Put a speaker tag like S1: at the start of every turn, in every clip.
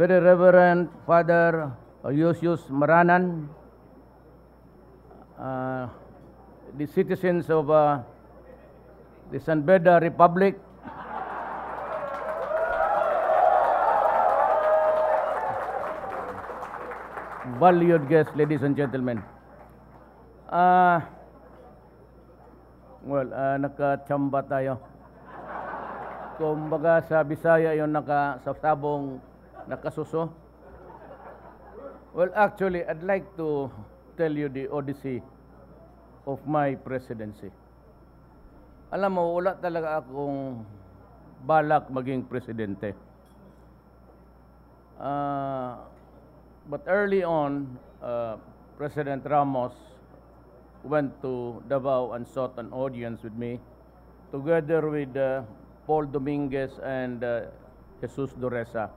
S1: Very Reverend Father Eusebius Maranan, the citizens of the San Beda Republic, valued guests, ladies and gentlemen. Nakachamba tayo. Kumbaga sa Bisaya yung nakasabong nakasuso. Well, actually, I'd like to tell you the odyssey of my presidency. Alam mo, wala talaga akong balak maging presidente. But early on, President Ramos went to Davao and sought an audience with me, together with Paul Dominguez and Jesus Dureza.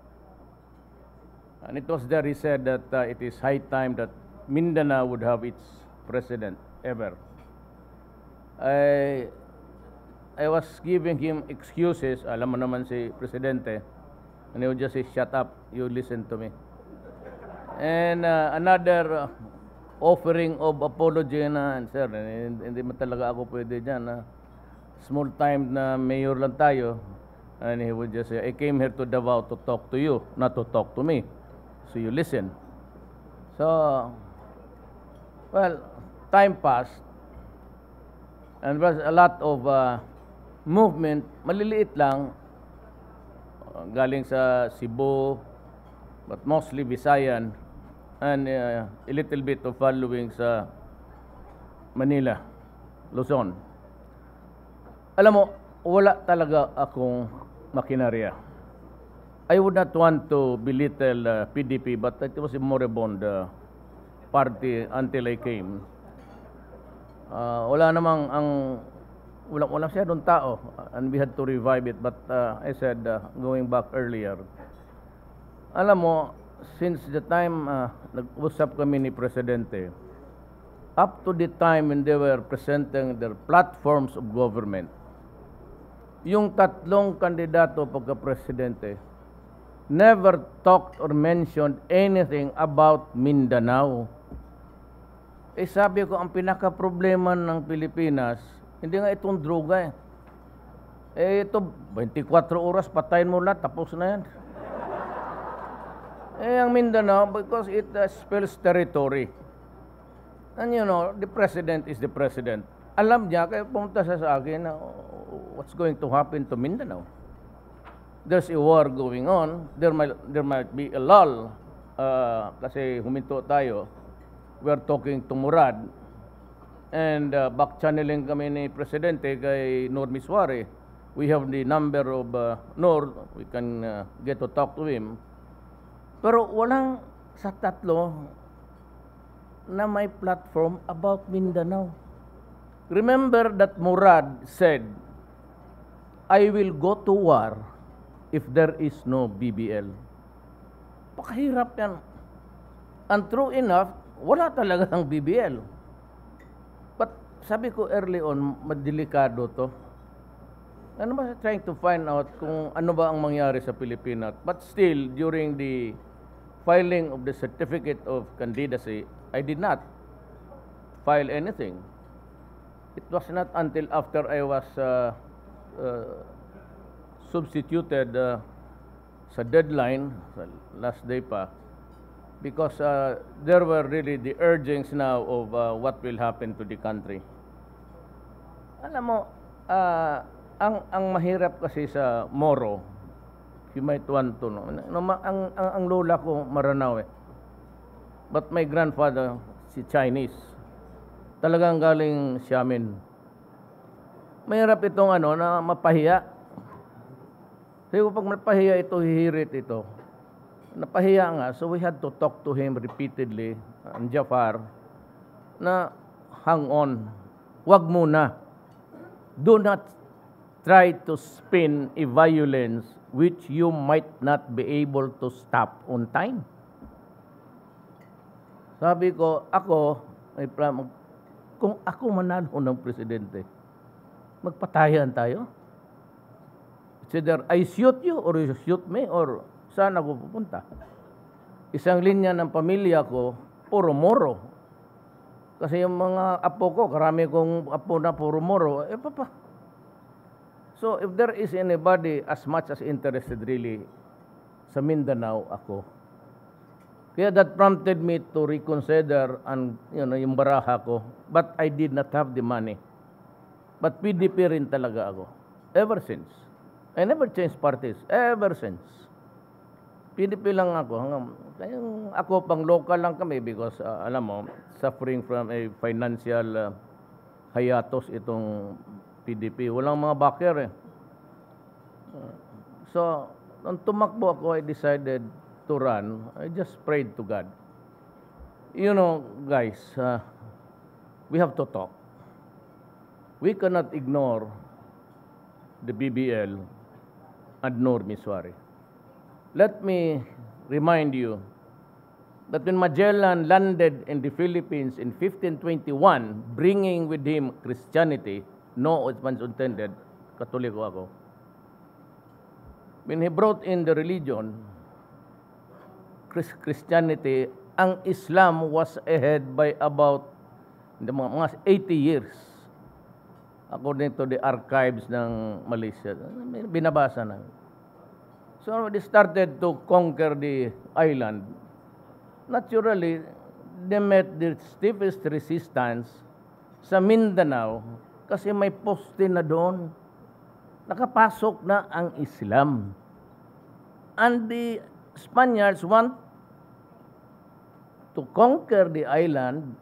S1: And it was there he said that it is high time that Mindanao would have its president ever. I was giving him excuses. Alam mo naman si Presidente. And he would just say, shut up, you listen to me. And another offering of apology na, sir, hindi mo talaga ako pwede dyan. Small time na mayor lang tayo. And he would just say, I came here to Davao to talk to you, not to talk to me. So you listen. So, well, time passed. And there was a lot of movement, maliliit lang, galing sa Cebu, but mostly Visayan, and a little bit of following sa Manila, Luzon. Alam mo, wala talaga akong makinarya. I would not want to belittle PDP, but it was a moribund party until I came. Wala namang wala siya doon tao, and we had to revive it. But I said, going back earlier, alam mo, since the time nag-usap kami ni Presidente, up to the time when they were presenting their platforms of government, yung tatlong kandidato pagka-presidente never talked or mentioned anything about Mindanao. Eh sabi ko, ang pinaka-problema ng Pilipinas, hindi nga itong droga eh. Eh ito, 24 oras, patayin mo lahat, tapos na yan. Eh ang Mindanao, because it spells territory. And you know, the president is the president. Alam niya, kaya pumunta siya sa akin, what's going to happen to Mindanao? There's a war going on. There might be a lull kasi huminto tayo. We're talking to Murad, and back-channeling kami ni Presidente kay Nur Miswari. We have the number of Nur, we can get to talk to him. Pero walang sa tatlo na may platform about Mindanao. Remember that Murad said, I will go to war if there is no BBL. Pakahirap yan. And true enough, wala talaga ang BBL. But sabi ko early on, madelikado to. Ano ba trying to find out kung ano ba ang mangyari sa Pilipinas? But still, during the filing of the certificate of candidacy, I did not file anything. It was not until after I was substituted sa deadline, sa last day pa, because there were really the urgings now of what will happen to the country. Alam mo, ang mahirap kasi sa Moro, you might want to know, ang lola ko Maranao eh. But my grandfather, si Chinese, talagang galing Xiamen. Mahirap itong na mapahiya. Kasi pag mapahiya ito, hihirit ito. Napahiya nga, so we had to talk to him repeatedly, and Jafar, na hang on, wag muna. Do not try to spin a violence which you might not be able to stop on time. Sabi ko, kung ako manalo ng presidente, magpatayan tayo. It's either I shoot you or you shoot me or saan ako pupunta. isang linya ng pamilya ko, puro Moro. Kasi yung mga apo ko, karami kong apo na puro Moro, papa. So if there is anybody as much as interested really sa Mindanao, ako. Kaya that prompted me to reconsider and yung baraha ko. But I did not have the money. But PDP rin talaga ako. Ever since. I never changed parties. Ever since. PDP lang ako. Ako pang local lang kami because, alam mo, suffering from a financial hiatus itong PDP. Walang mga backer eh. So, nung tumakbo ako, I decided to run. I just prayed to God. You know, guys, we have to talk. We cannot ignore the BBL and Nor Miswari. Let me remind you that when Magellan landed in the Philippines in 1521, bringing with him Christianity, no offense intended, Katoliko ako. When he brought in the religion, Christianity, ang Islam was ahead by about mga 80 years. According to the archives ng Malaysia. Binabasa na. So they started to conquer the island. Naturally, they met the stiffest resistance sa Mindanao kasi may poste na doon. Nakapasok na ang Islam. And the Spaniards want to conquer the island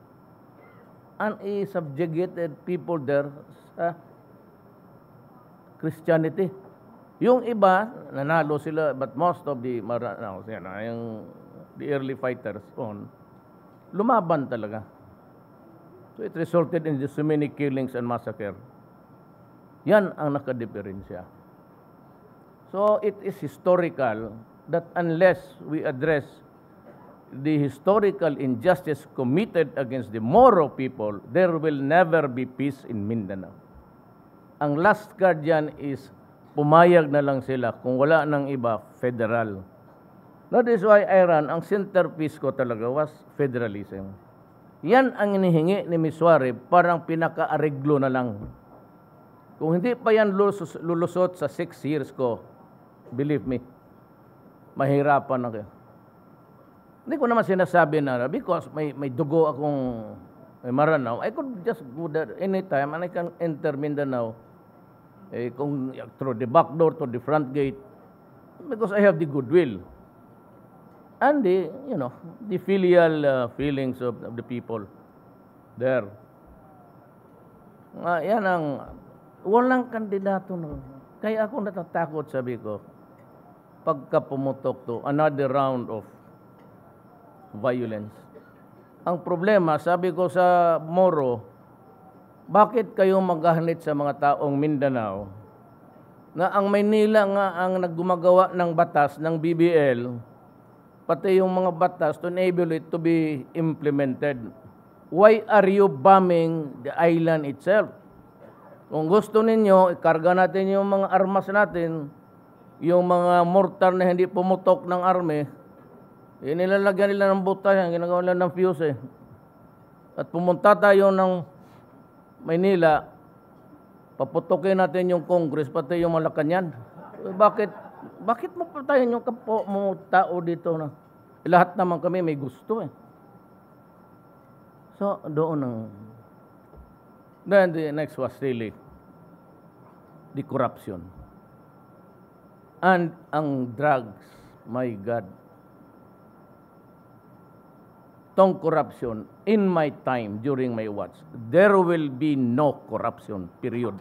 S1: and subjugated people there sa Christianity. Yung iba, nanalo sila, but most of the early fighters lumaban talaga. So it resulted in so many killings and massacre. Yan ang nakadiferensya. So it is historical that unless we address the historical injustice committed against the Moro people, there will never be peace in Mindanao. Ang last card dyan is pumayag na lang sila kung wala nang iba, federal. That is why I ran, ang centerpiece ko talaga was federalism. Yan ang inihingi ni Miswari, parang pinaka-areglo na lang. Kung hindi pa yan lulusot sa 6 years ko, believe me, mahirapan na kayo. Hindi ko naman sinasabi na because may dugo akong Maranao, I could just go there anytime and I can enter Mindanao kung through the back door to the front gate because I have the goodwill and the filial feelings of the people there. Yan ang walang kandidato no. Kaya ako natatakot, sabi ko, pagka pumutok to another round of violence. Ang problema, sabi ko sa Moro, bakit kayo maghahanit sa mga taong Mindanao na ang Maynila nga ang naggumagawa ng batas ng BBL, pati yung mga batas to enable it to be implemented. Why are you bombing the island itself? Kung gusto ninyo, ikarga natin yung mga armas natin, yung mga mortar na hindi pumutok ng army, nilalagyan nila ng butas, ginagawa nila ng fuse. At pumunta tayo ng Maynila, paputokin natin yung Congress, pati yung Malacanang. Bakit mo patayin yung kapwa mo tao dito na? Lahat naman kami may gusto eh. So, doon ang... Then the next was really the corruption. And ang drugs, my God. Tong corruption, in my time, during my watch, there will be no corruption, period.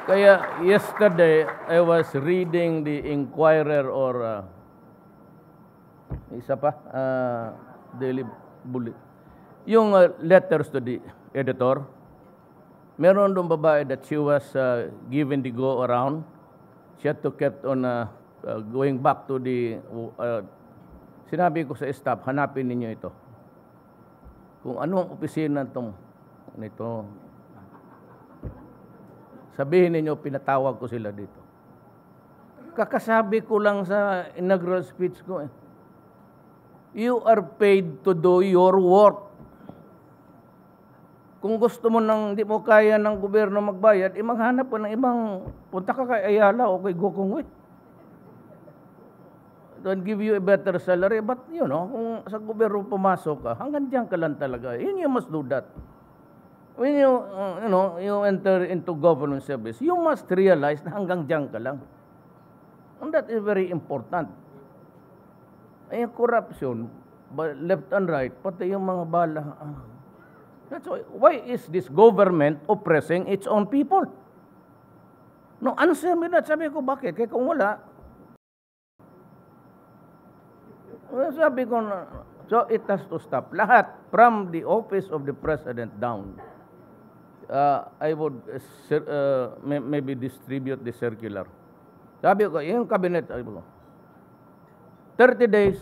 S1: Kaya yesterday, I was reading the Inquirer or isa pa, Daily Bullet. Yung letters to the editor, meron doon babae that she was given the go around. She had to kept on going back to the, sinabi ko sa staff, hanapin ninyo ito. Kung anong opisina nito, sabihin ninyo, pinatawag ko sila dito. Kakasabi ko lang sa inaugural speech ko, you are paid to do your work. Kung gusto mo hindi mo kaya ng gobyerno magbayad, maghanap ka ng ibang, punta ka kay Ayala o kay Gokongwei. Don't give you a better salary, but kung sa gobyerno pumasok ka, hanggang diyan ka lang talaga. You must do that. When you enter into government service, you must realize na hanggang diyan ka lang. And that is very important. Ay, corruption, left and right, pati yung mga bala. That's why is this government oppressing its own people? No, answer me that. Sabi ko, bakit? Kaya kung wala, sabi ko, so it has to stop. Lahat, from the office of the president down. I would maybe distribute the circular. Sabi ko, yung cabinet, sabi ko, 30 days,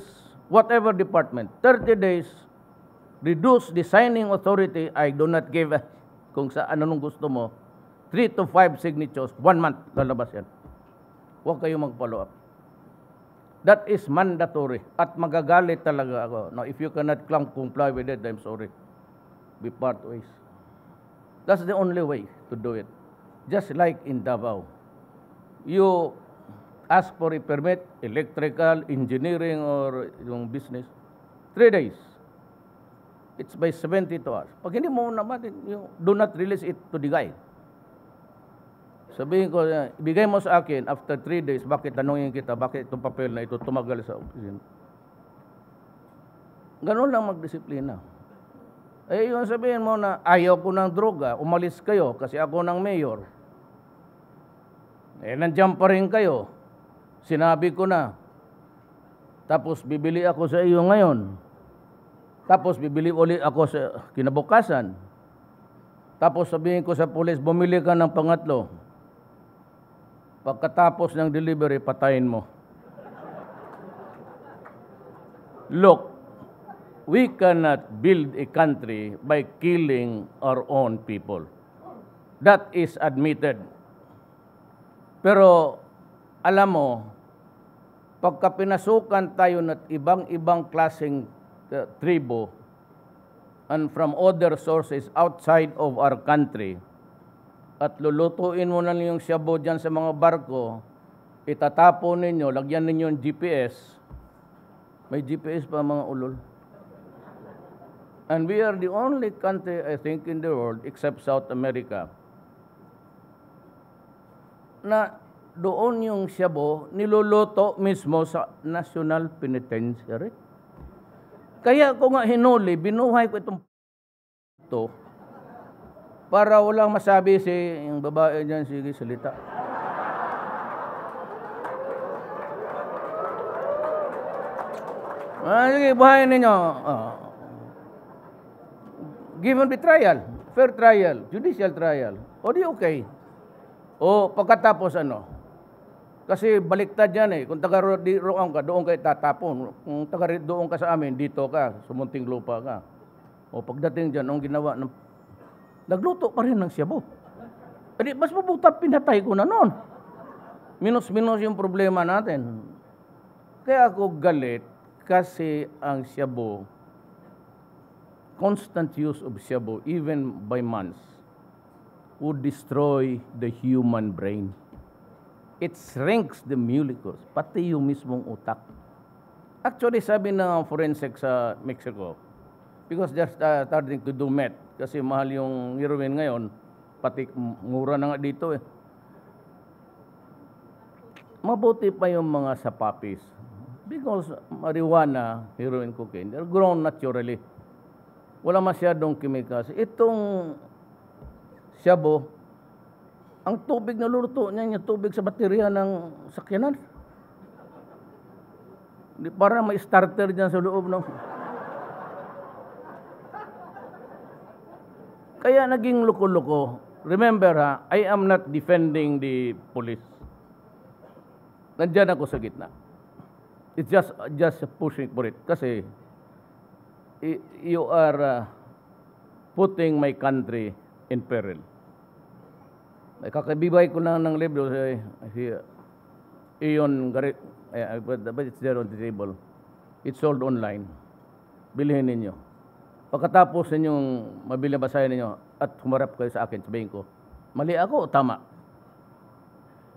S1: whatever department, 30 days, reduce the signing authority, I do not give, kung sa anong gusto mo, 3 to 5 signatures, 1 month, lalabas yan. Huwag kayo mag-follow up. That is mandatory. At magagalit talaga ako. Now, if you cannot comply with it, I'm sorry. We part ways. That's the only way to do it. Just like in Davao. You ask for a permit, electrical, engineering, or yung business, 3 days. It's by 72 hours. Pag hindi mo naman, you do not release it to the guy. Sabihin ko, ibigay mo sa akin, after 3 days, bakit tanongin kita, bakit itong papel na ito tumagal sa opisina? Ganun lang magdisiplina. Eh, yung sabihin mo na, ayaw ko ng droga, umalis kayo kasi ako ng mayor. Eh, nandiyan pa rin kayo. Sinabi ko na. Tapos, bibili ako sa iyo ngayon. Tapos, bibili ulit ako sa kinabukasan. Tapos, sabihin ko sa pulis, bumili ka ng pangatlo. Pagkatapos ng delivery, patayin mo. Look, we cannot build a country by killing our own people. That is admitted. Pero, alam mo, pagka pinasukan tayo ng ibang-ibang klaseng tribo and from other sources outside of our country, at lulutuin mo na yung shabu dyan sa mga barko, itatapo ninyo, lagyan ninyo yung GPS. May GPS pa mga ulol. And we are the only country, I think, in the world, except South America, na doon yung shabu niluluto mismo sa National Penitentiary. Kaya ko nga hinuli, binuhay ko itong para walang masabi yung babae dyan, sige, salita. Sige, buhayin ninyo. Given the trial, fair trial, judicial trial. O di okay. O pagkatapos kasi baliktad yan kung taga-roon ka, doon ka itatapon. Kung taga-doon ka sa amin, dito ka, sumunting lupa ka. O pagdating dyan, ang ginawa, nagluto pa rin ng shabu. Edi, mas mabuta pinatay ko na noon. Minus-minus yung problema natin. Kaya ako galit kasi ang shabu, constant use of shabu, even by months, would destroy the human brain. It shrinks the molecules, pati yung mismong utak. Actually, sabi ng forensic sa Mexico, because they're starting to do meth, kasi mahal yung heroin ngayon, pati mura na nga dito Mabuti pa yung mga sapapis. Because marijuana, heroin, cocaine, they're grown naturally. Wala masyadong chemicals. Itong shabu, ang tubig na luto niya, yung tubig sa baterya ng sakyanan. Para may starter dyan sa loob. Kaya naging loko-loko. Remember I am not defending the police. Nandiyan ako sa gitna. It's just pushing for it. Kasi you are putting my country in peril. Kakabibay ko lang ng libro, Iyon, but it's there on the table. It's sold online. Bilhin ninyo. Pagkatapos ninyong mabili basahin ninyo at humarap kayo sa akin, sabihin ko, mali ako o tama?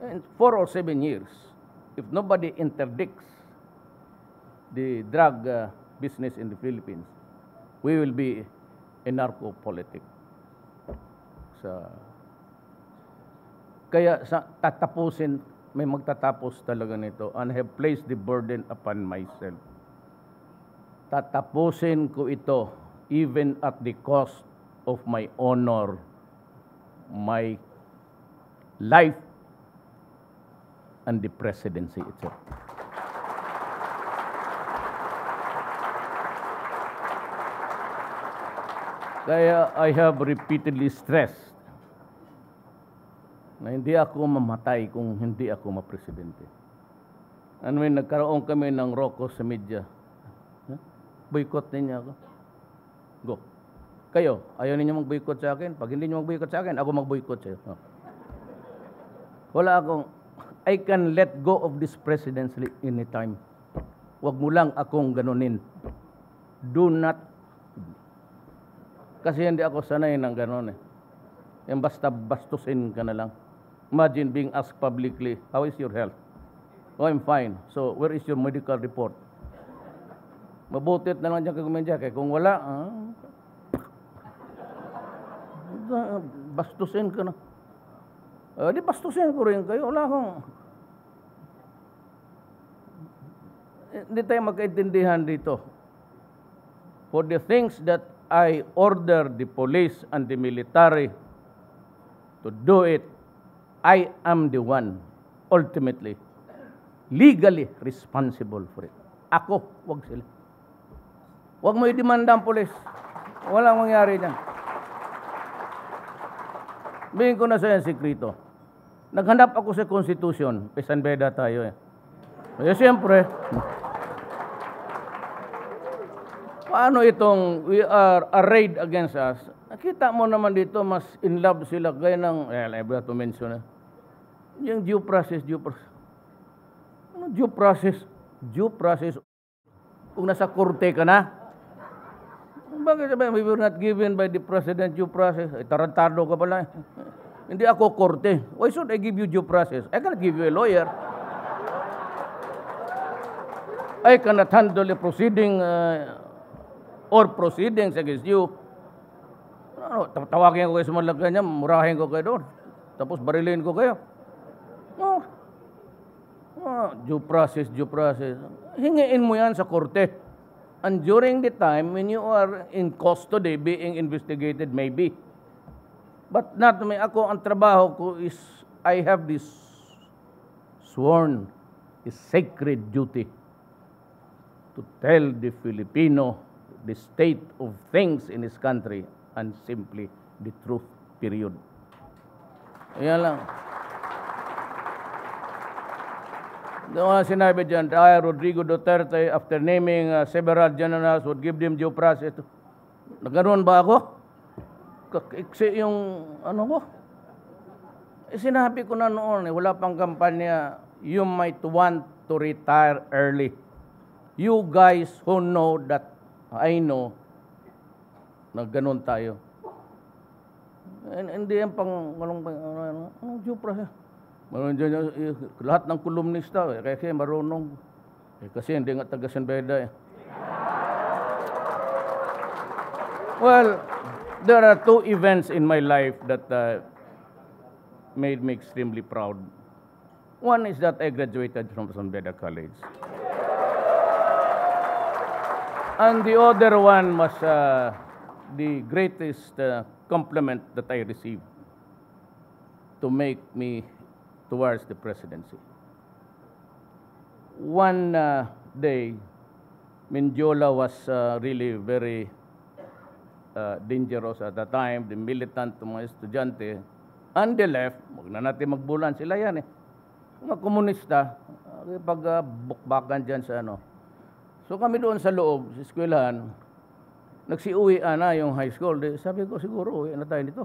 S1: And 4 or 7 years, if nobody interdicts the drug business in the Philippines, we will be a narco-politic. Kaya tatapusin, may magtatapos talaga nito, and I have placed the burden upon myself. Tatapusin ko ito even at the cost of my honor, my life, and the presidency itself. Kaya I have repeatedly stressed na hindi ako mamatay kung hindi ako mapresidente. And when nagkaroon kami ng roko sa media, boycott ninyo ako. Go. Kayo, ayaw ninyo mag-boycott sa akin? Pag hindi nyo mag-boycott sa akin, ako mag-boycott sa iyo. Wala akong, I can let go of this presidency anytime. Huwag mo lang akong ganunin. Do not. Kasi hindi ako sanay ng ganon eh. Yung basta bastusin ka na lang. Imagine being asked publicly, how is your health? Oh, I'm fine. So, where is your medical report? Mabutit na lang dyan kagumensya. Kaya kung wala, bastusin ka na. Di bastusin ko rin kayo. Wala akong... Hindi tayo magkaintindihan dito. For the things that I order the police and the military to do it, I am the one, ultimately, legally responsible for it. Ako, wag sila. Wag mo i-demanda ang polis. Walang mangyari dyan. Bigyan ko na sa yan sikrito. Naghanap ako sa Constitution. Pesan beda tayo eh. Kaya siyempre, paano itong we are arrayed against us? Nakita mo naman dito, mas in love sila gaya ng, I have to mention yung due process. Ano due process? Due process. Kung nasa korte ka na, bakit sabi, we were not given by the president due process? Tarantado ka pala. Hindi ako korte. Why should I give you due process? I cannot give you a lawyer. I cannot handle a proceeding or proceedings against you. Ano, tawagin ko kayo sa malagay niya, murahin ko kayo doon. Tapos barilin ko kayo. Due process. Hingiin mo yan sa korte. And during the time when you are in custody being investigated, maybe. But not me. Ako, ang trabaho ko is, I have this sworn, is sacred duty to tell the Filipino the state of things in his country and simply the truth, period. Ayan lang. Doon sinabi dyan, Rodrigo Duterte, after naming several generals, would give them due process. Naganoon ba ako? Kaiksi yung, ano ko? Sinabi ko na noon, wala pang kampanya, you might want to retire early. You guys who know that I know na ganun tayo. Hindi yan pang, anong due process? Lahat ng kolumnista, kasi marunong. Kasi hindi nga taga San Beda. Well, there are two events in my life that made me extremely proud. One is that I graduated from San Beda College. And the other one was the greatest compliment that I received to make me towards the presidency. One day, Mendiola was really very dangerous at the time. The militant, mga estudyante, and the left, wag na natin magbulan, sila yan eh. Mga komunista, pag-bukbakan dyan sa ano. So kami doon sa loob, sa eskwelahan, nagsiuwi na yung high school. Sabi ko, siguro, uwi na tayo dito.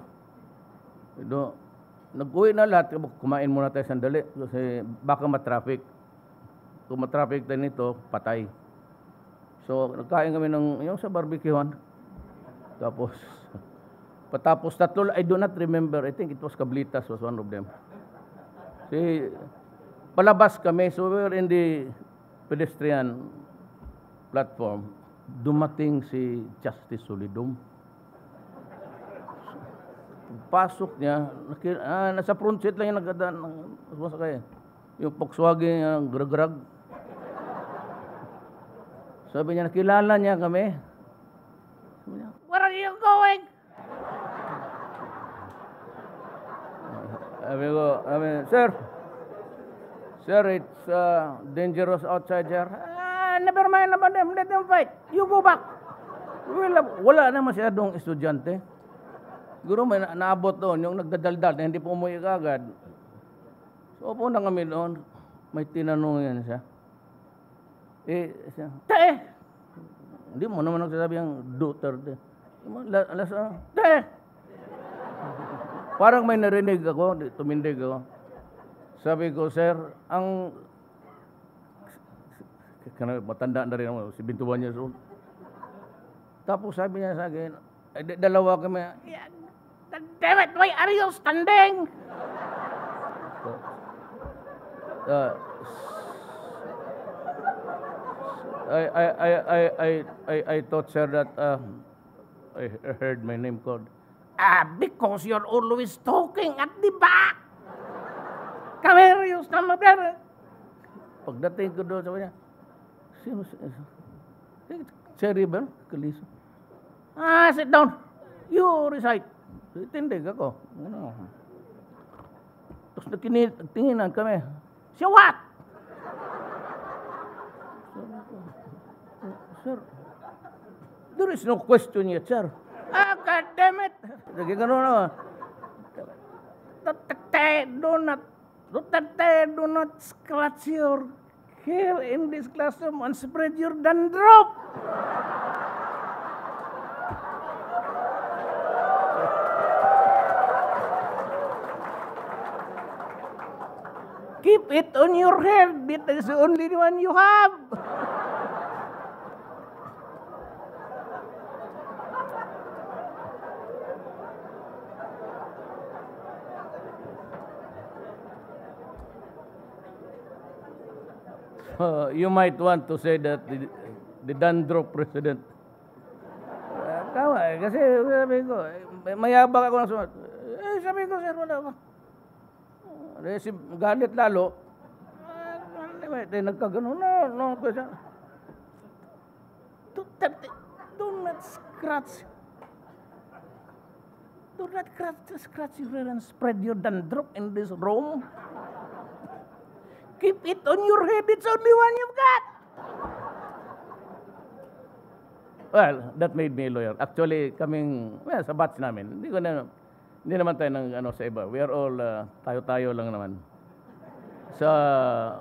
S1: Nag-uwi na lahat, kumain muna tayo sandali kasi baka matraffic. kung matraffic tayo nito, patay. So, nagkain kami ng, yung sa barbecuehan. Tapos, patapos tatlo, I do not remember, I think it was Cablitas was one of them. Palabas kami, so we were in the pedestrian platform. Dumating si Justice Solidum. Pasok niya, nasa front seat lang yung nagdaan ng masakay. Yung Volkswagen, yung grag-grag. Sabi niya, nakilala niya kami. Sabi niya, where are you going? Sabi ko, sir, it's dangerous outside here. Never mind about them, let them fight. You go back. Wala na masyadong estudyante. Siguro may naabot doon, yung nagdadaldal na hindi po umuwi agad. So, upo na kami doon. May tinanong yan siya. Siya, Tae! Hindi mo naman nagsasabi ang Duterte. Tae! Parang may narinig ako, tumindig ako. Sabi ko, sir, matanda na rin ako, 71 years old. Tapos sabi niya sa akin, dalawa kami, damn it, why are you standing? I thought, sir, that I heard my name called. Because you're always talking at the back. Come here, you stand up there. Pagdating ko doon, sabi niya, sino? Cherry Bell, Kaliso. Sit down. You recite. Tindig ako. Ano? Tapos nagtinginan kami. Siya what? Sir, there is no question yet, sir. God damn it! Sige, gano'n na. Do not scratch your hair in this classroom and spread your dandruff. Keep it on your head. That is the only one you have. You might want to say that the dandruff president. Tama kasi sabi ko, mayabang ako ng sumat. Sabi ko, sir, wala ba? Galit lalo. Nagkagano, no, question. Do not scratch. Do not scratch your hair and spread your dandruff in this room. Keep it on your head. It's only one you've got. Well, that made me a lawyer. Actually, sa batch namin, hindi naman tayo sa iba. We are all, tayo-tayo lang naman. Sa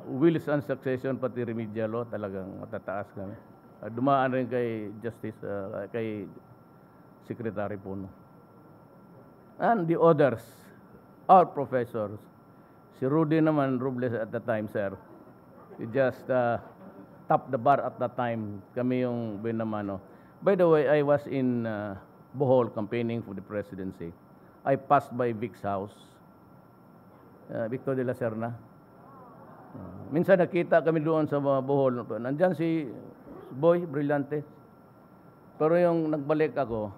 S1: wills and succession, pati remedial law, talagang matataas kami. Dumaan rin kay Justice, kay Secretary Puno. And the others, our professors, si Rudy naman, Robles at the time, sir, he just topped the bar at that time. Kami yung binamano. By the way, I was in Bohol campaigning for the presidency. I passed by Vic's house, Victor de la Serna. Minsan nakita kami doon sa Bohol. Nandyan si Boy Brillante. Pero yung nagbalik ako,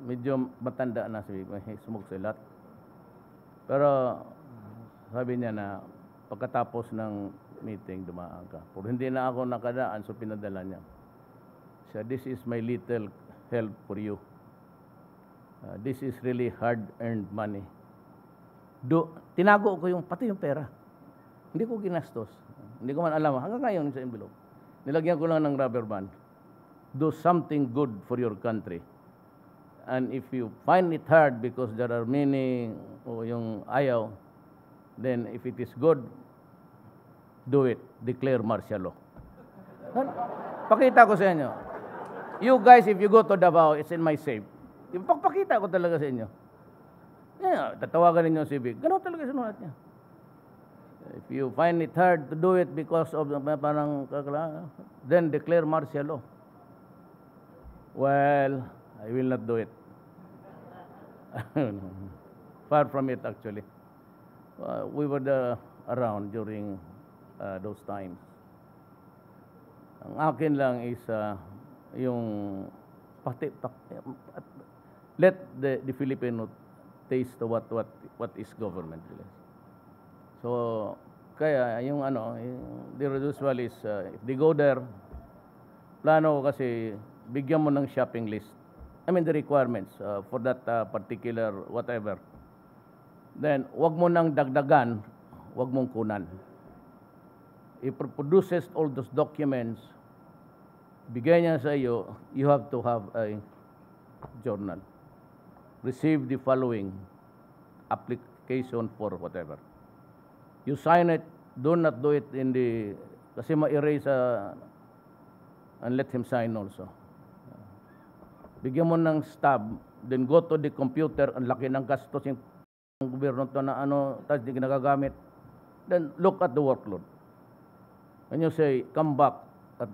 S1: medyo matanda na si smoke silat. Pero sabi niya na pagkatapos ng meeting, dumaan ka. Pero hindi na ako nakadaan, so pinadala niya. Siya, this is my little help for you. This is really hard-earned money. Tinago ko pati yung pera. Hindi ko ginastos. Hindi ko man alam. Hanggang ngayon sa envelope. Nilagyan ko lang ng rubber band. Do something good for your country. And if you find it hard because there are many, yung ayaw, then if it is good, do it. Declare martial law. Pakita ko sa inyo. You guys, if you go to Davao, it's in my safe. Pakita ko talaga sa inyo. Yeah, tatawagan ninyo si Vic. Ganun talaga sinulat niya. If you find it hard to do it because of parang then declare martial law. Well, I will not do it. Far from it, actually. We were around during those times. Ang akin lang is yung let the Filipino taste what is government really. So kaya yung the usual is if they go there, plano ko kasi bigyan mo ng shopping list. I mean the requirements for that particular whatever. Then wag mo nang dagdagan, wag mong kunan. If it produces all those documents, bigay niya sa iyo, you have to have a journal. Receive the following application for whatever. You sign it, do not do it in the, kasi ma-erase and let him sign also. Bigyan mo ng stub, then go to the computer, ang laki ng gastos yung gobyerno to na tapos di ginagagamit. Then look at the workload. When you say, come back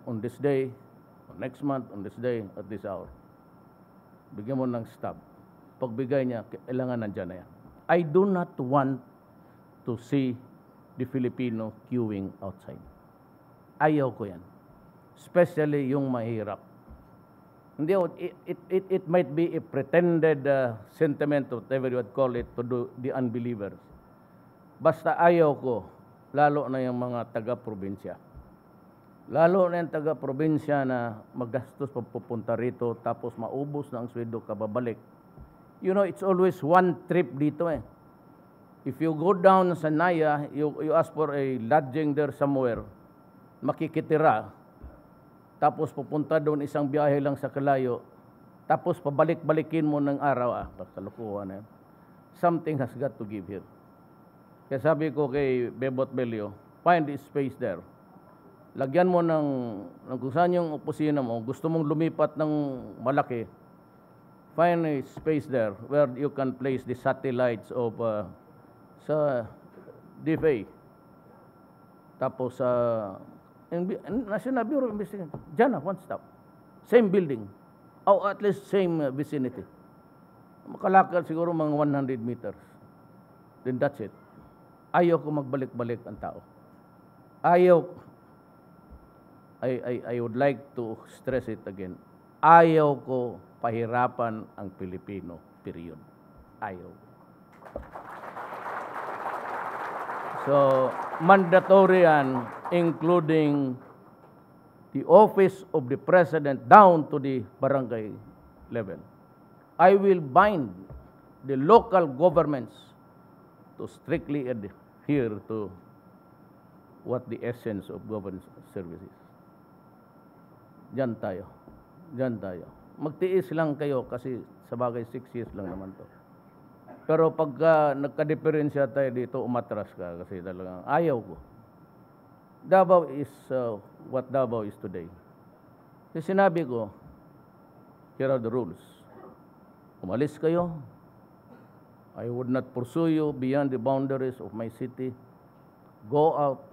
S1: on this day, on next month, on this day, at this hour. Bigyan mo ng stub. Pagbigay niya, kailangan nandiyan na yan. I do not want to see the Filipino queuing outside. Ayaw ko yan. Especially yung mahirap. Hindi, it might be a pretended sentiment, whatever you would call it, to do the unbelievers. Basta ayaw ko, lalo na yung mga taga-probinsya. Lalo na yung taga-probinsya na magastos pupunta rito, tapos maubos na ang sweldo kababalik. You know, it's always one trip dito eh. If you go down sa Naya, you ask for a lodging there somewhere, makikitira, tapos pupunta doon isang biyahe lang sa Kalayo, tapos pabalik-balikin mo ng araw, kalukuhan na yan. Something has got to give here. Kaya sabi ko kay Bebot Belio, find a space there. Lagyan mo ng kung saan yung opisina mo, gusto mong lumipat ng malaki, find a space there where you can place the satellites of sa DFA. Tapos National Bureau of Investigation. Diyan na, one stop. Same building. Or at least same vicinity. Makalakad siguro mga 100 meters. Then that's it. Ayaw ko magbalik-balik ang tao. I would like to stress it again. Ayaw ko pahirapan ang Pilipino, period. Ayaw. So, mandatory yan, including the office of the President down to the barangay level. I will bind the local governments to strictly adhere to what the essence of government service is. Diyan tayo. Magtiis lang kayo kasi sa bagay 6 years lang naman to. Pero pagka nagka-diferensya tayo dito, umatras ka kasi talagang ayaw ko. Davao is what Davao is today. Kasi sinabi ko, here are the rules. Umalis kayo. I would not pursue you beyond the boundaries of my city. Go out.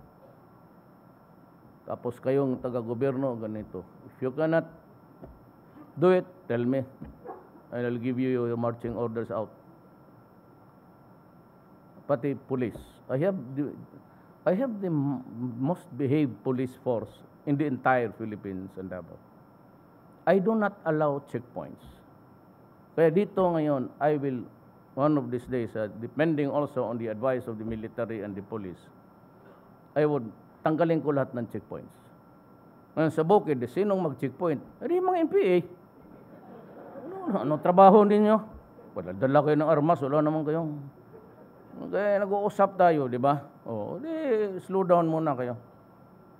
S1: Tapos kayong taga-gobyerno, ganito. If you cannot do it, tell me. And I'll give you your marching orders out. Pati police. I have the most behaved police force in the entire Philippines and Davao. I do not allow checkpoints. Kaya dito ngayon, I will, one of these days, depending also on the advice of the military and the police, I would tanggalin ko lahat ng checkpoints. Ngayon sa bukid, sinong mag-checkpoint? Hindi mga MPA. Ano trabaho ninyo? Wala, dala kayo ng armas, wala naman kayong... Kaya nag-uusap tayo, di ba? Slow down muna kayo.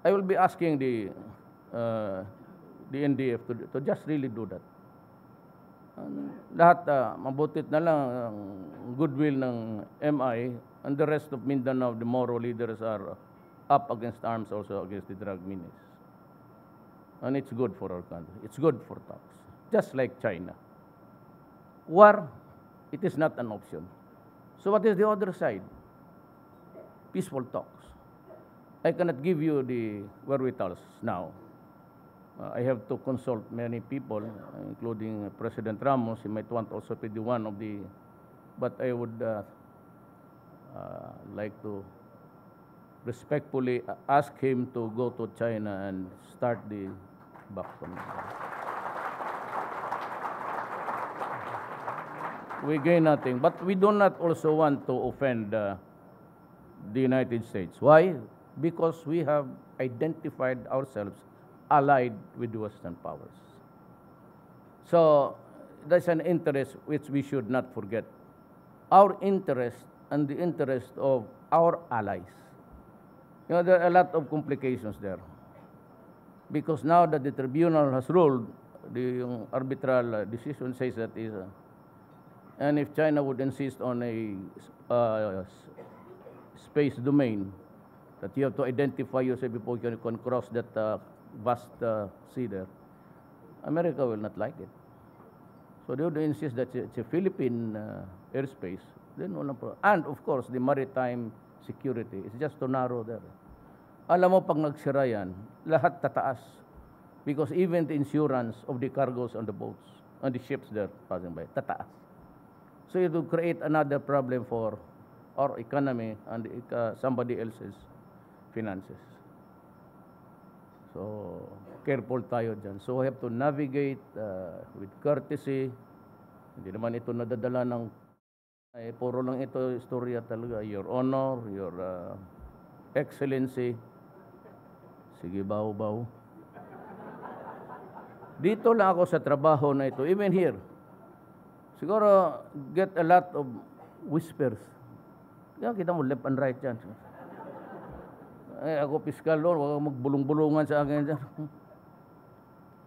S1: I will be asking the NDF to just really do that. Lahat, mabutit na lang ang goodwill ng MI and the rest of Mindanao, the Moro leaders are up against arms also against the drug menace. And it's good for our country. It's good for talks. Just like China. War, it is not an option. So what is the other side? Peaceful talks. I cannot give you the wherewithals now. I have to consult many people, including President Ramos. He might want also to be one of the, but I would like to respectfully ask him to go to China and start the vaccine. We gain nothing, but we do not also want to offend the United States. Why? Because we have identified ourselves allied with the Western powers. So that's an interest which we should not forget. Our interest and the interest of our allies. You know, there are a lot of complications there. Because now that the tribunal has ruled, the arbitral decision says that is, and if China would insist on a space domain, that you have to identify yourself before you can cross that vast sea there, America will not like it. So they would insist that it's a Philippine airspace. Then walang problem. And of course, the maritime security is just too narrow there. Alam mo, pag nagsira yan, lahat tataas. Because even the insurance of the cargoes on the boats, on the ships there passing by, tataas. So it will create another problem for our economy and somebody else's finances. So, careful tayo dyan. So, we have to navigate with courtesy. Hindi naman ito nadadala ng, puro lang ito istorya talaga. Your Honor, Your Excellency. Sige, baw-baw. Dito lang ako sa trabaho na ito, even here. Siguro, get a lot of whispers. Kaya kita mo, left and right yan. Ako piskal doon, huwag magbulong-bulungan sa akin dyan.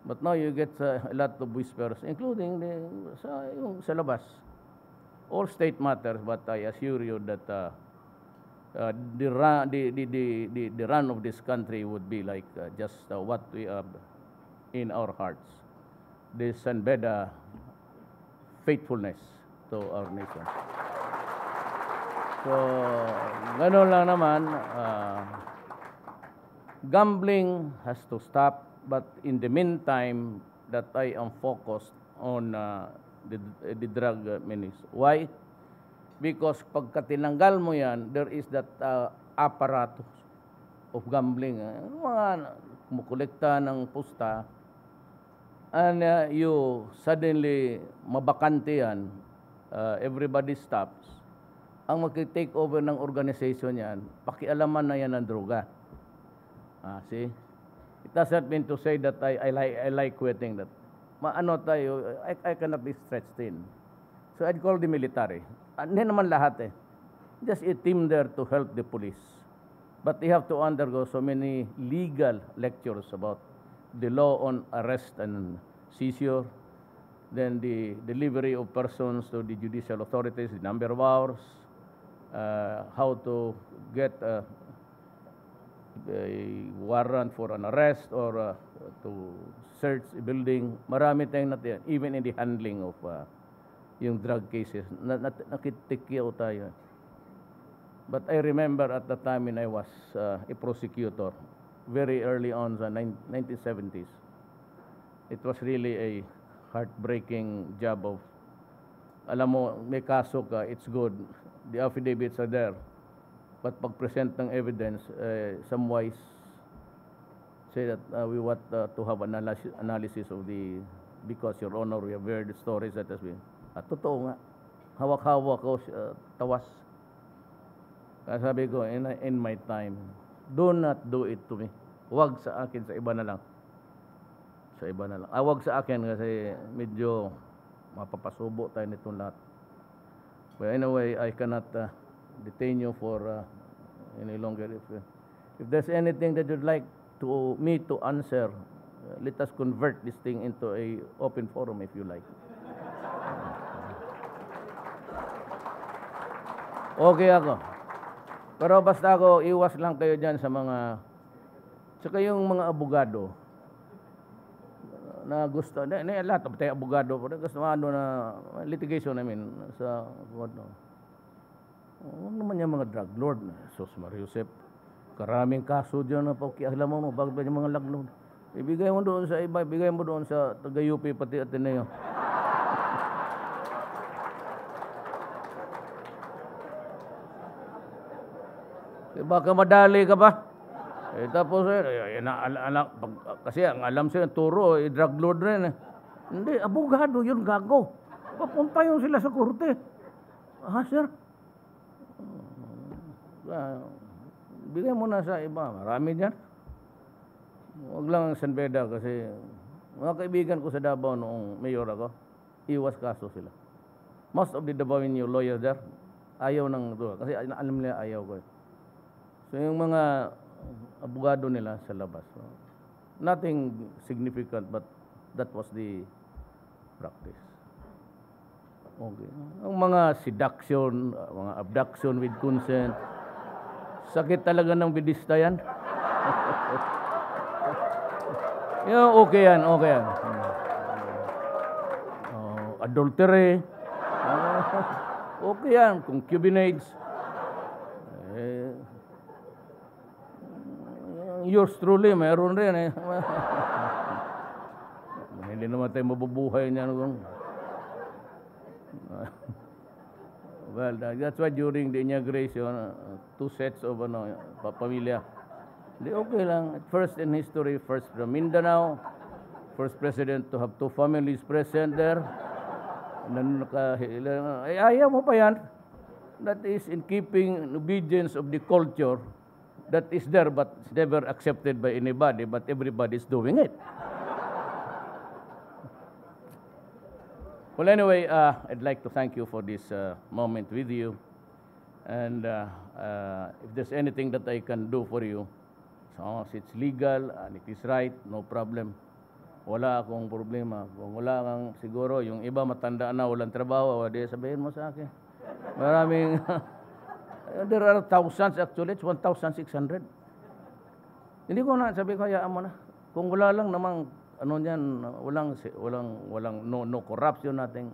S1: But now you get a lot of whispers, including sa labas. All state matters, but I assure you that the run of this country would be like just what we have in our hearts. This Sanbeda faithfulness to our nation. So, gano'n lang naman, gambling has to stop, but in the meantime, that I am focused on the drug menace. Why? Because pagka tinanggal mo yan, there is that apparatus of gambling. Mga kumukolekta ng pusta, and you suddenly mabakante yan, everybody stops. Ang mag-take over ng organization yan, pakialaman na yan ng droga. See? It doesn't mean to say that I like quitting that. Maano tayo, I cannot be stretched in. So I'd call the military. Hindi naman lahat eh. Just a team there to help the police. But they have to undergo so many legal lectures about the law on arrest and seizure, then the delivery of persons to the judicial authorities, the number of hours, how to get a warrant for an arrest or to search a building. Marami tayong natin, even in the handling of yung drug cases. Nakitikyaw tayo. But I remember at the time when I was a prosecutor, very early on the 1970s, it was really a heartbreaking job of, alam mo, may kaso ka, it's good. The affidavits are there. But pag-present ng evidence, some wise say that we want to have analysis of the, because Your Honor, we have heard the stories that has been, totoo nga, hawak-hawak ko, tawas. Kaya sabi ko, in my time, do not do it to me. Huwag sa akin, sa iba na lang. Sa iba na lang. Huwag sa akin kasi medyo mapapasubo tayo nitong lahat. But anyway, I cannot detain you for any longer. If there's anything that you'd like me to answer, let us convert this thing into a open forum if you like. Okay ako. Pero basta ako, iwas lang kayo dyan sa mga, saka yung mga abogado na gusto, lahat of tayo abogado, gusto na litigation namin sa, huwag naman yung mga drug lord, Sos Mariusep, Karaming kaso dyan na pakialam mo, bakit ba yung mga lagnod? Ibigay mo doon sa iba, ibigay mo doon sa taga-UP pati Ateneo. Baka madali ka ba? Tapos, kasi ang alam sila, turo, drug lord rin. Hindi, abogado yun, gago. Papunta yun sila sa korte. Sir? Bigay mo na sa iba. Marami dyan. Huwag lang San Beda kasi mga kaibigan ko sa Davao noong mayor ako, iwas kaso sila. Most of the Davaoeño lawyers there, ayaw ng ito. Kasi alam nila ayaw ko. So yung mga abogado nila sa labas. So, nothing significant but that was the practice. Okay. Ang mga seduction, mga abduction with consent, sakit talaga ng bidista yan. Okay yan, okay yan. Adultery, okay yan, concubinage. Yours truly, mayroon rin eh. Hindi naman tayo mabubuhay niyan. Well, that's why during the inauguration, two sets of pamilya. Di okay lang. First in history, first from Mindanao, first president to have two families present there. Ayaw mo pa yan. That is in keeping obedience of the culture that is there but never accepted by anybody, but everybody is doing it. Well, anyway, I'd like to thank you for this moment with you. And if there's anything that I can do for you, as long as it's legal and it is right, no problem. Wala akong problema. Kung wala kang siguro, yung iba matanda na, walang trabaho, di sabihin mo sa akin. Maraming, there are thousands actually, it's 1,600. Hindi ko na, sabi ko, hayaan mo na. Kung wala lang namang, walang no corruption natin.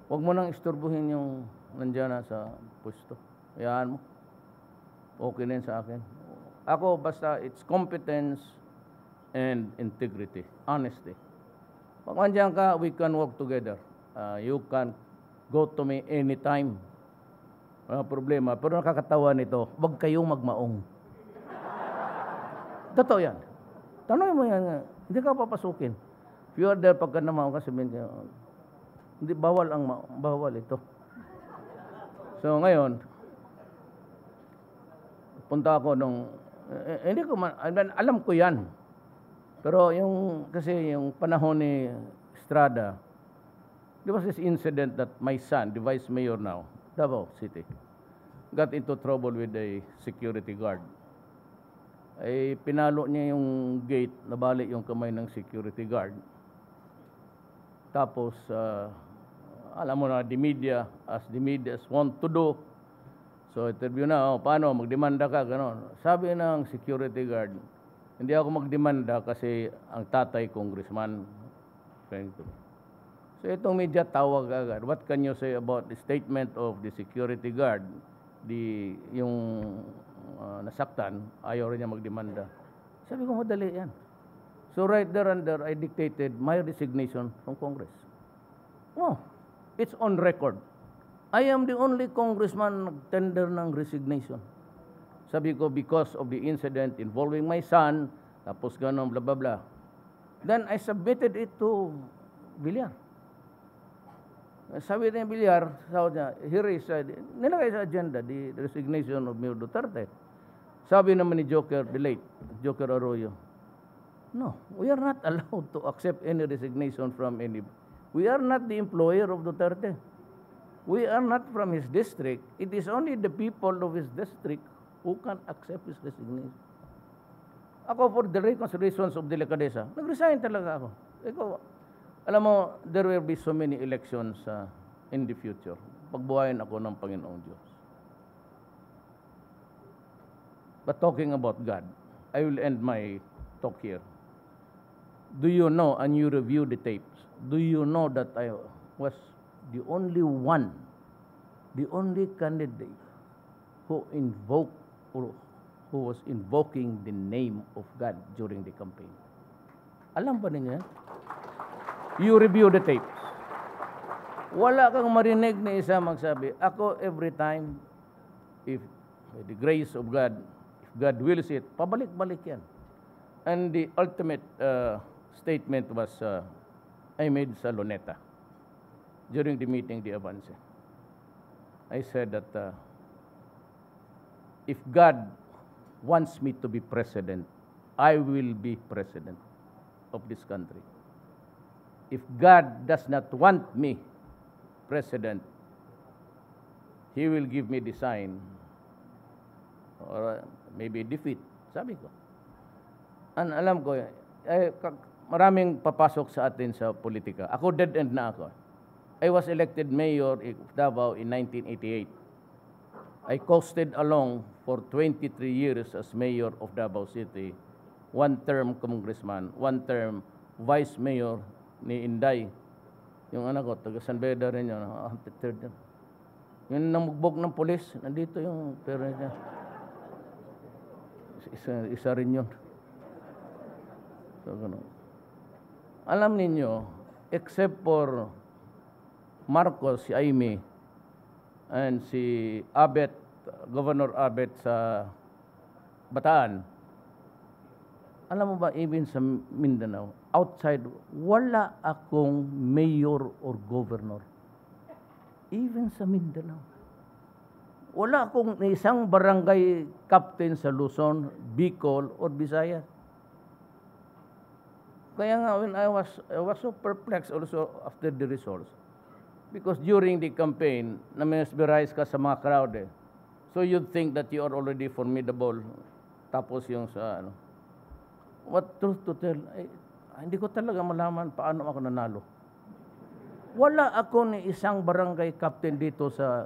S1: Huwag mo nang isturbuhin yung nandiyan na sa pwesto. Hayaan mo. Okay na sa akin. Ako, basta it's competence and integrity, honesty. Pag nandiyan ka, we can work together. You can go to me anytime. Wala problema. Pero nakakatawa nito, wag kayong magmaong. Totoo yan. Tanong mo yan, hindi ka papasukin. If you are there, pagka namaong ka, sabihin ka, hindi, bawal ito. So ngayon, punta ako nung, hindi ko alam ko yan. Pero kasi yung panahon ni Estrada, there was this incident that my son, the vice mayor now, Davao City, got into trouble with a security guard. Ay pinalo niya yung gate, nabali yung kamay ng security guard. Tapos, alam mo na, the media want to do. So, interview na, paano, magdemanda ka, gano'n. Sabi ng security guard, hindi ako magdemanda kasi ang tatay congressman. So, itong media tawag agad. What can you say about the statement of the security guard? Yung nasaktan, ayaw rin niya magdemanda. Sabi ko, madali yan. So right there and there, I dictated my resignation from Congress. Oh, it's on record. I am the only congressman nag-tender ng resignation. Sabi ko, because of the incident involving my son, tapos gano'n, blah, blah, blah. Then I submitted it to Villar. Sabi niya Villar, sabi niya, here is, nilagay sa agenda, the resignation of Mayor Duterte. Sabi naman ni Joker, the late, Joker Arroyo, no, we are not allowed to accept any resignation from any. We are not the employer of Duterte. We are not from his district. It is only the people of his district who can accept his resignation. Ako, for the reasons of delicadeza, nag-resign talaga ako. Alam mo, there will be so many elections in the future. Pagbuhayin ako ng Panginoong Diyos. But talking about God, I will end my talk here. Do you know, and you review the tapes, do you know that I was the only candidate who invoked or who who was invoking the name of God during the campaign. Alam ba ninyo yan? You review the tapes. Wala kang marinig na isa magsabi, ako every time, if by the grace of God, if God wills it, pabalik-balik yan. And the ultimate statement was I made sa Luneta during the meeting di Avance. I said that if God wants me to be president, I will be president of this country. If God does not want me president, He will give me the sign or maybe defeat. Sabi ko. Alam ko, maraming papasok sa atin sa politika. Ako dead end na ako. I was elected mayor of Davao in 1988. I coasted along for 23 years as mayor of Davao City. One term congressman, one term vice mayor ni Inday. Yung anak ko, taga San Beda rin yun. Third yun. Yung namugbog ng polis, nandito yung pera niya. Isa rin yun. So, alam ninyo, except for Marcos, si Aimee, and si Abet, Governor Abet sa Bataan, alam mo ba, even sa Mindanao, outside, wala akong mayor or governor. Even sa Mindanao. Wala akong isang barangay captain sa Luzon, Bicol, or Visayas. Kaya nga, when I was so perplexed also after the results. Because during the campaign, na-mesmerize ka sa mga crowd eh. So you'd think that you are already formidable. Tapos yung sa ano. What truth to tell, hindi ko talaga malaman paano ako nanalo. Wala ako ni isang barangay captain dito sa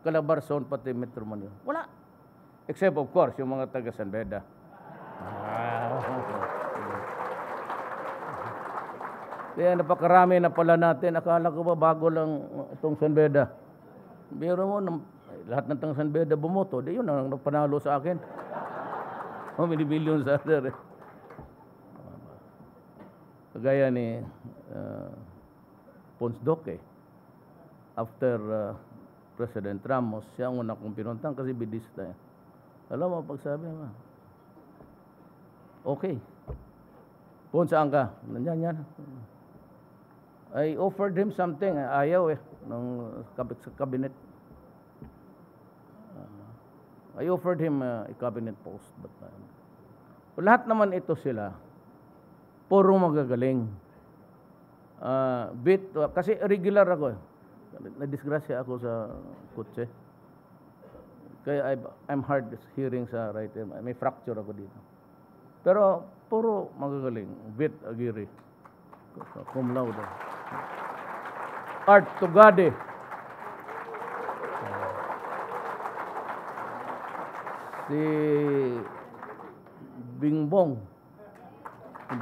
S1: Calabarzon, pati Metro Manila. Wala. Except of course, yung mga taga San Beda. Kaya napakarami na pala natin. Akala ko ba bago lang itong San Beda. Pero mo, lahat ng taga San Beda bumoto. Di yun ang panalo sa akin. How many billions are there? Kagaya ni Ponce Doque. After President Ramos, siya ang una kong pinuntang kasi bidista. Alam mo, pagsabi mo, okay. Ponce, saan ka? Nandiyan yan. I offered him something. Ayaw ng cabinet. I offered him a cabinet post. But lahat naman ito sila, puro magagaling. Kasi regular ako. Nadisgrasya ako sa kutse. Kaya I'm hard hearing sa right ear. May fracture ako dito. Pero puro magagaling. Bit Aguirre. Cum laude. Art Tugade. Si Bingbong.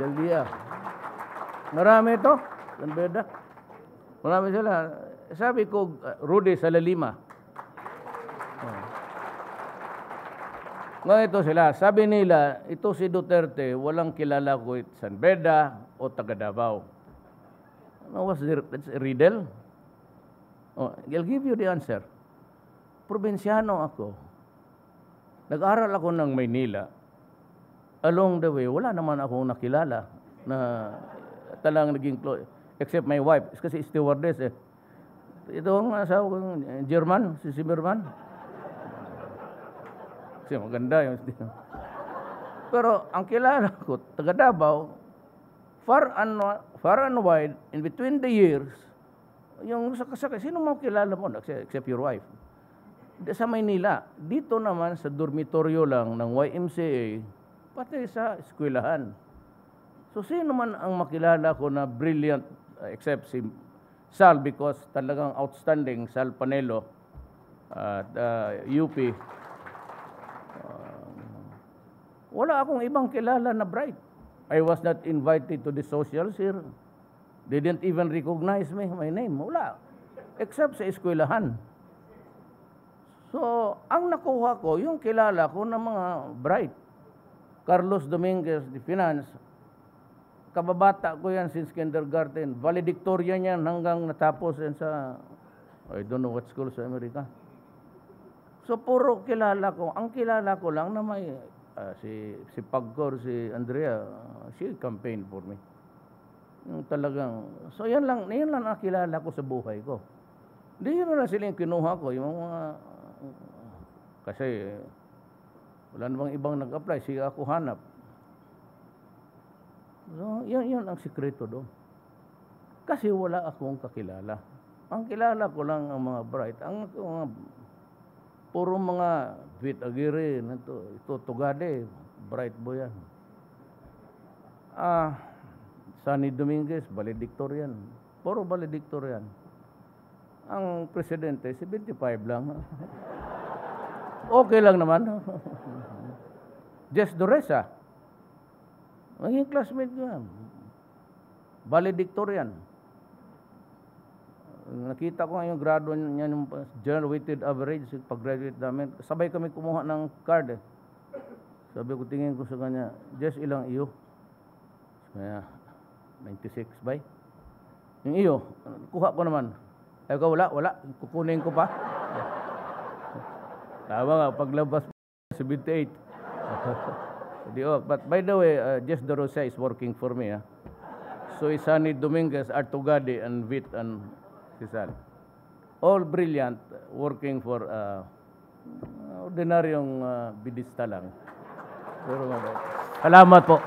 S1: Dalia. Marami ito. San Beda. Marami sila. Sabi ko, Rudy Salalima. Ngayon ito sila. Sabi nila, ito si Duterte, walang kilala ko San Beda o taga Davao. That's a riddle. Oh, I'll give you the answer. Probinsyano ako. Nag-aral ako ng Maynila. Along the way, wala naman akong nakilala na talagang naging close. Except my wife. Kasi stewardess eh. Ito ang asawa ko, German, si Zimmerman. Kasi maganda yung pero ang kilala ko, taga Davao, far and wide, in between the years, yung sakasakay, sino mo kilala mo, except your wife? Sa Maynila, dito naman sa dormitoryo lang ng YMCA, pati sa eskwelahan. So sino man ang makilala ko na brilliant, except si Sal, because talagang outstanding, Sal Panelo, at UP. Wala akong ibang kilala na bright. I was not invited to the socials here. They didn't even recognize me, my name. Wala. Except sa eskwelahan. So, ang nakuha ko, yung kilala ko ng mga bright. Carlos Dominguez, de Finance, kababata ko yan since kindergarten. Valedictorian yan hanggang natapos yan sa, I don't know what school sa Amerika. So, puro kilala ko. Ang kilala ko lang na may, si Pagcor, si Andrea, she campaigned for me. Yung talagang, so yan lang nakilala ko sa buhay ko. Hindi yun na sila yung kinuha ko, yung mga, kasi wala namang ibang nag-apply, siya ako hanap. So, yun ang sikreto doon. Kasi wala akong kakilala. Ang kilala ko lang ang mga bright. Ang mga, puro mga Tweet Aguirre, ito Tugade, bright boy yan. Sunny Dominguez, valedictorian. Puro valedictorian. Ang presidente, 75 lang. Okay lang naman. Jess Dureza, maging classmate ko yan. Valedictorian. Nakita ko nga yung grado niya, yung general weighted average, pag-graduate namin. Sabay kami kumuha ng card. Sabi ko, tingin ko sa kanya, Jess, ilang iyo? Kaya, 96 ba? Yung iyo, kuha ko naman. Ay ko, wala. Kukunin ko pa. Tama nga, paglabas 78. But by the way, Jess Dureza is working for me. So is Sunny Dominguez, Artugade, and Vit, and Cesar. All brilliant, working for ordinaryong bidista lang. Pero, salamat po.